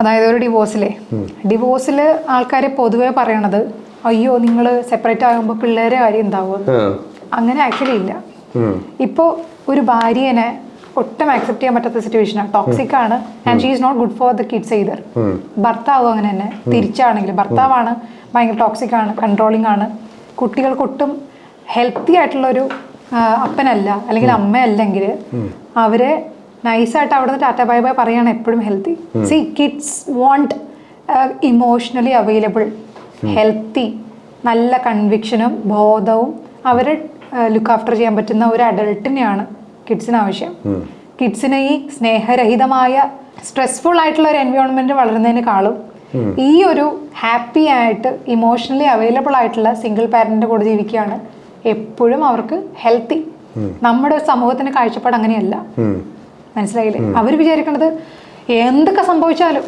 അതായത് ഒരു ഡിവോഴ്സിൽ ആൾക്കാരെ പൊതുവെ പറയണത് അയ്യോ നിങ്ങൾ സെപ്പറേറ്റ് ആകുമ്പോൾ പിള്ളേരെ കാര്യം ഉണ്ടാവുമെന്ന്. അങ്ങനെ ആക്ച്വലി ഇല്ല. ഇപ്പോൾ ഒരു ഭാര്യനെ ഒട്ടും ആക്സെപ്റ്റ് ചെയ്യാൻ പറ്റാത്ത സിറ്റുവേഷനാണ്, ടോക്സിക് ആണ്, and she is not good for the kids either. ഭർത്താവും അങ്ങനെ തന്നെ. തിരിച്ചാണെങ്കിൽ ഭർത്താവാണ് ഭയങ്കര ടോക്സിക് ആണ്, കൺട്രോളിങ് ആണ്, കുട്ടികൾക്കൊട്ടും ഹെൽത്തി ആയിട്ടുള്ളൊരു അപ്പനല്ല അല്ലെങ്കിൽ അമ്മയല്ലെങ്കിൽ അവരെ നൈസായിട്ട് അവിടെ നിന്ന് ടാറ്റ ബൈ ബൈ പറയാണ് എപ്പോഴും healthy. C kids want emotionally available, healthy, നല്ല കൺവിക്ഷനും ബോധവും അവരെ ലുക്ക് ആഫ്റ്റർ ചെയ്യാൻ പറ്റുന്ന ഒരു അഡൾട്ടിനെയാണ് കിഡ്സിന് ആവശ്യം. കിഡ്സിന് ഈ സ്നേഹരഹിതമായ സ്ട്രെസ്ഫുൾ ആയിട്ടുള്ള ഒരു എൻവയോൺമെന്റ് വളരുന്നതിനേക്കാളും ഈ ഒരു ഹാപ്പി ആയിട്ട് ഇമോഷണലി അവൈലബിൾ ആയിട്ടുള്ള സിംഗിൾ പാരന്റിന്റെ കൂടെ ജീവിക്കുകയാണ് എപ്പോഴും അവർക്ക് ഹെൽത്തി. നമ്മുടെ സമൂഹത്തിന്റെ കാഴ്ചപ്പാട് അങ്ങനെയല്ല, മനസ്സിലായില്ലേ? അവർ വിചാരിക്കുന്നത് എന്തൊക്കെ സംഭവിച്ചാലും